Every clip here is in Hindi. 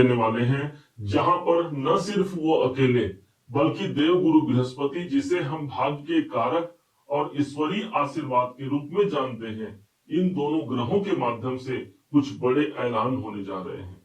देने वाले हैं, जहां पर न सिर्फ वो अकेले बल्कि देव गुरु बृहस्पति, जिसे हम भाग्य के कारक और ईश्वरीय आशीर्वाद के रूप में जानते हैं, इन दोनों ग्रहों के माध्यम से कुछ बड़े ऐलान होने जा रहे हैं।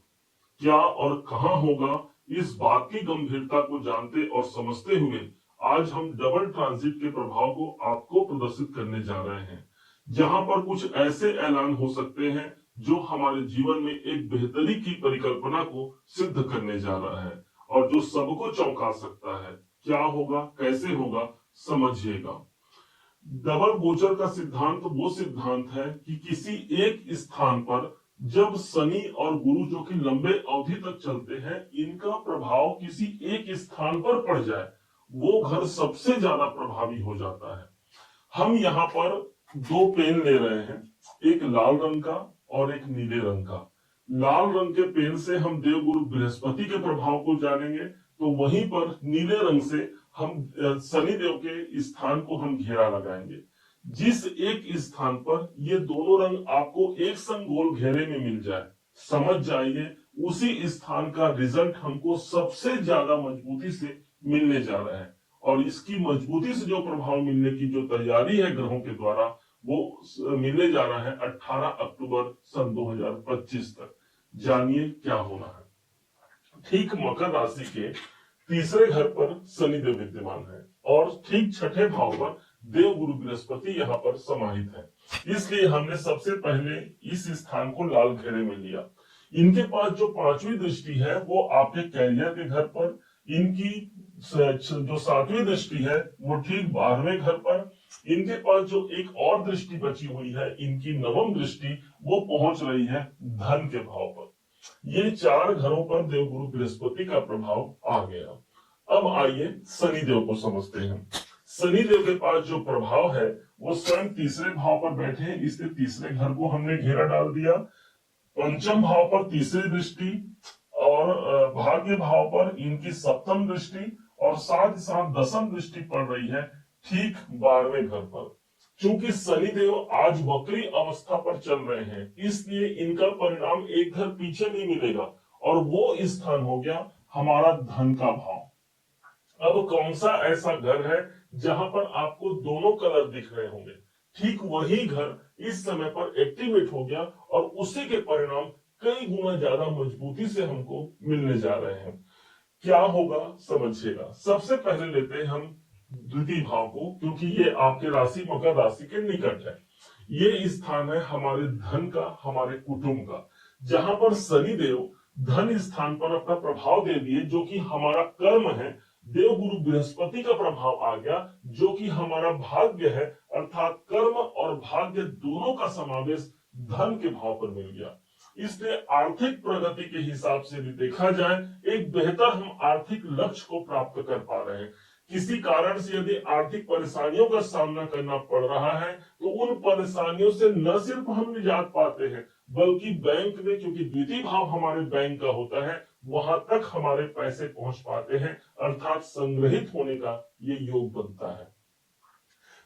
क्या और कहां होगा, इस बात की गंभीरता को जानते और समझते हुए आज हम डबल ट्रांजिट के प्रभाव को आपको प्रदर्शित करने जा रहे हैं, जहां पर कुछ ऐसे ऐलान हो सकते हैं जो हमारे जीवन में एक बेहतरी की परिकल्पना को सिद्ध करने जा रहा है और जो सबको चौंका सकता है। क्या होगा, कैसे होगा, समझिएगा। डबल गोचर का सिद्धांत वो सिद्धांत है कि किसी एक स्थान पर जब शनि और गुरु, जो कि लंबे अवधि तक चलते हैं, इनका प्रभाव किसी एक स्थान पर पड़ जाए, वो घर सबसे ज्यादा प्रभावी हो जाता है। हम यहाँ पर दो पेन ले रहे हैं, एक लाल रंग का और एक नीले रंग का। लाल रंग के पेन से हम देव गुरु बृहस्पति के प्रभाव को जानेंगे, तो वहीं पर नीले रंग से हम शनि देव के स्थान को हम घेरा लगाएंगे। जिस एक स्थान पर ये दोनों रंग आपको एक संग गोल घेरे में मिल जाए, समझ जाइए उसी स्थान का रिजल्ट हमको सबसे ज्यादा मजबूती से मिलने जा रहा है। और इसकी मजबूती से जो प्रभाव मिलने की जो तैयारी है ग्रहों के द्वारा, वो मिलने जा रहा है 18 अक्टूबर सन 2025 तक। जानिए क्या होना है। ठीक मकर राशि के तीसरे घर पर शनिदेव विद्यमान है और ठीक छठे भाव पर देव गुरु बृहस्पति यहाँ पर समाहित है। इसलिए हमने सबसे पहले इस स्थान को लाल घेरे में लिया। इनके पास जो पांचवी दृष्टि है वो आपके कैरियर के घर पर, इनकी जो सातवीं दृष्टि है वो ठीक 12वें घर पर, इनके पास जो एक और दृष्टि बची हुई है, इनकी नवम दृष्टि, वो पहुंच रही है धन के भाव पर। ये चार घरों पर देव गुरु बृहस्पति का प्रभाव आ गया। अब आइए शनिदेव को समझते हैं। शनिदेव के पास जो प्रभाव है वो स्वयं तीसरे भाव पर बैठे हैं, इसलिए तीसरे घर को हमने घेरा डाल दिया। पंचम भाव पर तीसरी दृष्टि और भाग्य भाव पर इनकी सप्तम दृष्टि और साथ ही साथ दसम दृष्टि पड़ रही है ठीक 12वें घर पर। चूंकि शनिदेव आज वक्री अवस्था पर चल रहे हैं, इसलिए इनका परिणाम एक घर पीछे नहीं मिलेगा और वो स्थान हो गया हमारा धन का भाव। अब कौन सा ऐसा घर है जहां पर आपको दोनों कलर दिख रहे होंगे, ठीक वही घर इस समय पर एक्टिवेट हो गया और उसी के परिणाम कई गुना ज्यादा मजबूती से हमको मिलने जा रहे हैं। क्या होगा समझिएगा। सबसे पहले लेते हैं हम द्वितीय भाव को, क्योंकि ये आपके राशि मकर राशि के निकट है। ये स्थान है हमारे धन का, हमारे कुटुंब का, जहां पर शनिदेव धन स्थान पर अपना प्रभाव दे दिए, जो कि हमारा कर्म है। देव गुरु बृहस्पति का प्रभाव आ गया, जो कि हमारा भाग्य है, अर्थात कर्म और भाग्य दोनों का समावेश धन के भाव पर मिल गया। इसलिए आर्थिक प्रगति के हिसाब से भी देखा जाए, एक बेहतर हम आर्थिक लक्ष्य को प्राप्त कर पा रहे हैं। किसी कारण से यदि आर्थिक परेशानियों का सामना करना पड़ रहा है, तो उन परेशानियों से न सिर्फ हम निजात पाते हैं, बल्कि बैंक में, क्योंकि द्वितीय भाव हमारे बैंक का होता है, वहां तक हमारे पैसे पहुंच पाते हैं, अर्थात संग्रहित होने का ये योग बनता है।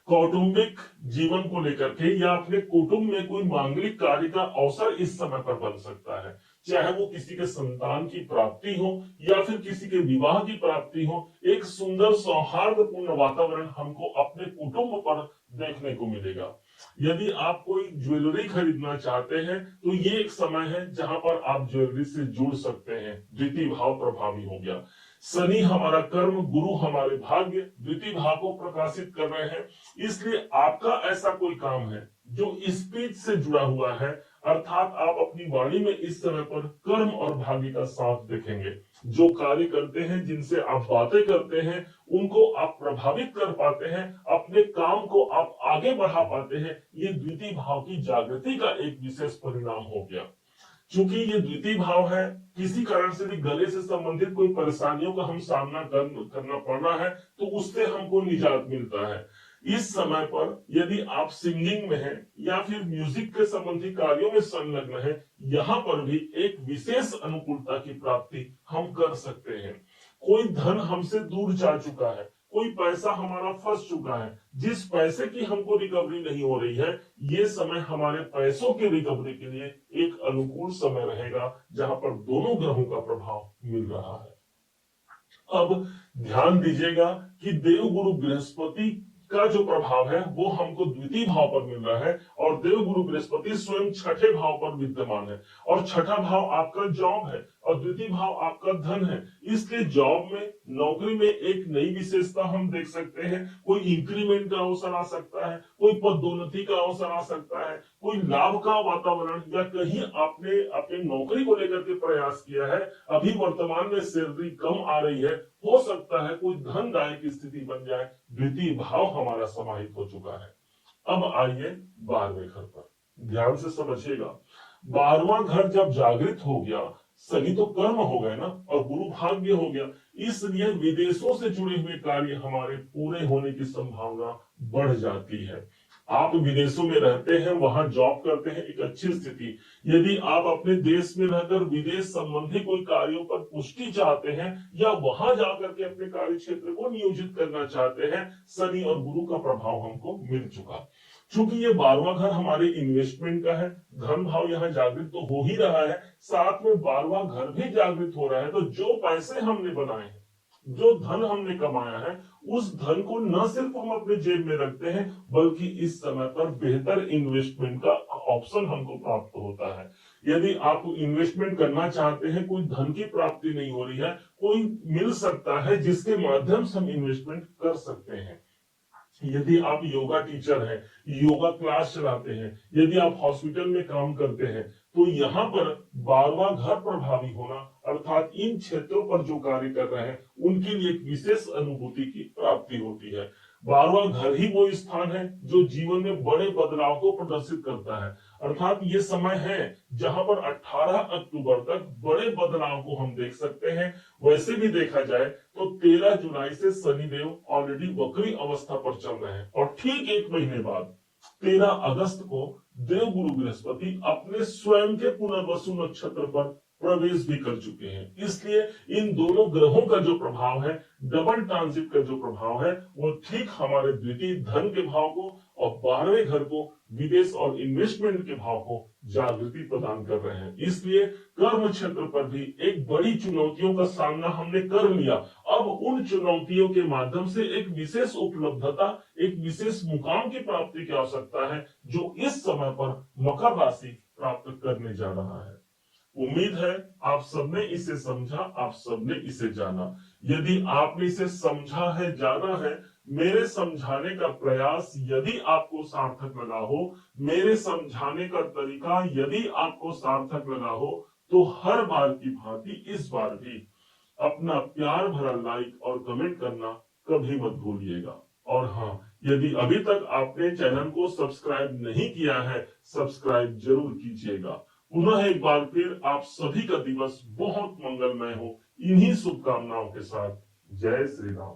कौटुंबिक जीवन को लेकर के या अपने कुटुंब में कोई मांगलिक कार्य का अवसर इस समय पर बन सकता है, चाहे वो किसी के संतान की प्राप्ति हो या फिर किसी के विवाह की प्राप्ति हो। एक सुंदर सौहार्दपूर्ण वातावरण हमको अपने कुटुंब पर देखने को मिलेगा। यदि आप कोई ज्वेलरी खरीदना चाहते हैं, तो ये एक समय है जहां पर आप ज्वेलरी से जुड़ सकते हैं। द्वितीय भाव प्रभावी हो गया। शनि हमारा कर्म, गुरु हमारे भाग्य, द्वितीय भाव को प्रकाशित कर रहे हैं। इसलिए आपका ऐसा कोई काम है जो स्पीच से जुड़ा हुआ है, अर्थात आप अपनी वाणी में इस समय पर कर्म और भाग्य का साथ देखेंगे। जो कार्य करते हैं, जिनसे आप बातें करते हैं, उनको आप प्रभावित कर पाते हैं, अपने काम को आप आगे बढ़ा पाते हैं। ये द्वितीय भाव की जागृति का एक विशेष परिणाम हो गया। चूंकि ये द्वितीय भाव है, किसी कारण से भी गले से संबंधित कोई परेशानियों का हम सामना करना पड़ रहा है, तो उससे हमको निजात मिलता है। इस समय पर यदि आप सिंगिंग में हैं या फिर म्यूजिक के संबंधी कार्यों में संलग्न हैं, यहाँ पर भी एक विशेष अनुकूलता की प्राप्ति हम कर सकते हैं। कोई धन हमसे दूर जा चुका है, कोई पैसा हमारा फंस चुका है, जिस पैसे की हमको रिकवरी नहीं हो रही है, ये समय हमारे पैसों की रिकवरी के लिए एक अनुकूल समय रहेगा, जहां पर दोनों ग्रहों का प्रभाव मिल रहा है। अब ध्यान दीजिएगा कि देवगुरु बृहस्पति का जो प्रभाव है वो हमको द्वितीय भाव पर मिल रहा है, और देवगुरु बृहस्पति स्वयं छठे भाव पर विद्यमान है, और छठा भाव आपका जॉब है और द्वितीय भाव आपका धन है। इसलिए जॉब में, नौकरी में एक नई विशेषता हम देख सकते हैं। कोई इंक्रीमेंट का अवसर आ सकता है, कोई पदोन्नति का अवसर आ सकता है, कोई लाभ का वातावरण, या कहीं आपने अपनी नौकरी को लेकर के प्रयास किया है, अभी वर्तमान में सैलरी कम आ रही है, हो सकता है कोई धनदायक की स्थिति बन जाए। द्वितीय भाव हमारा समाहित हो चुका है। अब आइए 12वें घर पर, ध्यान से समझिएगा। 12वां घर जब जागृत हो गया, सभी तो कर्म हो गए ना, और गुरु भाग्य हो गया, इसलिए विदेशों से जुड़े हुए कार्य हमारे पूरे होने की संभावना बढ़ जाती है। आप विदेशों में रहते हैं, वहां जॉब करते हैं, एक अच्छी स्थिति। यदि आप अपने देश में रहकर विदेश संबंधी कोई कार्यों पर पुष्टि चाहते हैं, या वहां जाकर के अपने कार्य क्षेत्र को नियोजित करना चाहते हैं, शनि और गुरु का प्रभाव हमको मिल चुका। चूंकि ये 12वां घर हमारे इन्वेस्टमेंट का है, धन भाव यहाँ जागृत तो हो ही रहा है, साथ में 12वां घर भी जागृत हो रहा है, तो जो पैसे हमने बनाए हैं, जो धन हमने कमाया है, उस धन को न सिर्फ हम अपने जेब में रखते हैं, बल्कि इस समय पर बेहतर इन्वेस्टमेंट का ऑप्शन हमको प्राप्त होता है। यदि आप इन्वेस्टमेंट करना चाहते हैं, कोई धन की प्राप्ति नहीं हो रही है, कोई मिल सकता है जिसके माध्यम से हम इन्वेस्टमेंट कर सकते हैं। यदि आप योगा टीचर हैं, योगा क्लास चलाते हैं, यदि आप हॉस्पिटल में काम करते हैं, तो यहाँ पर 12वां घर प्रभावी होना, अर्थात इन क्षेत्रों पर जो कार्य कर रहे हैं उनके लिए एक विशेष अनुभूति की प्राप्ति होती है। 12वां घर ही वो स्थान है जो जीवन में बड़े बदलाव को प्रदर्शित करता है, अर्थात ये समय है जहां पर 18 अक्टूबर तक बड़े बदलाव को हम देख सकते हैं। वैसे भी देखा जाए तो 13 जुलाई से शनिदेव ऑलरेडी वक्री अवस्था पर चल रहे हैं, और ठीक एक महीने बाद 13 अगस्त को देवगुरु बृहस्पति अपने स्वयं के पुनर्वसु नक्षत्र पर प्रवेश भी कर चुके हैं। इसलिए इन दोनों ग्रहों का जो प्रभाव है, डबल ट्रांजिट का जो प्रभाव है, वो ठीक हमारे द्वितीय धन के भाव को और 12वें घर को, विदेश और इन्वेस्टमेंट के भाव को जागृति प्रदान कर रहे हैं। इसलिए कर्म क्षेत्र पर भी एक बड़ी चुनौतियों का सामना हमने कर लिया। अब उन चुनौतियों के माध्यम से एक विशेष उपलब्धता, एक विशेष मुकाम की प्राप्ति की आवश्यकता है, जो इस समय पर मकर राशि प्राप्त करने जा रहा है। उम्मीद है आप सबने इसे समझा, आप सबने इसे जाना। यदि आपने इसे समझा है, जाना है, मेरे समझाने का प्रयास यदि आपको सार्थक लगा हो, मेरे समझाने का तरीका यदि आपको सार्थक लगा हो, तो हर बार की भांति इस बार भी अपना प्यार भरा लाइक और कमेंट करना कभी मत भूलिएगा। और हाँ, यदि अभी तक आपने चैनल को सब्सक्राइब नहीं किया है, सब्सक्राइब जरूर कीजिएगा। पुनः एक बार फिर आप सभी का दिवस बहुत मंगलमय हो, इन्हीं शुभकामनाओं के साथ। जय श्री राम।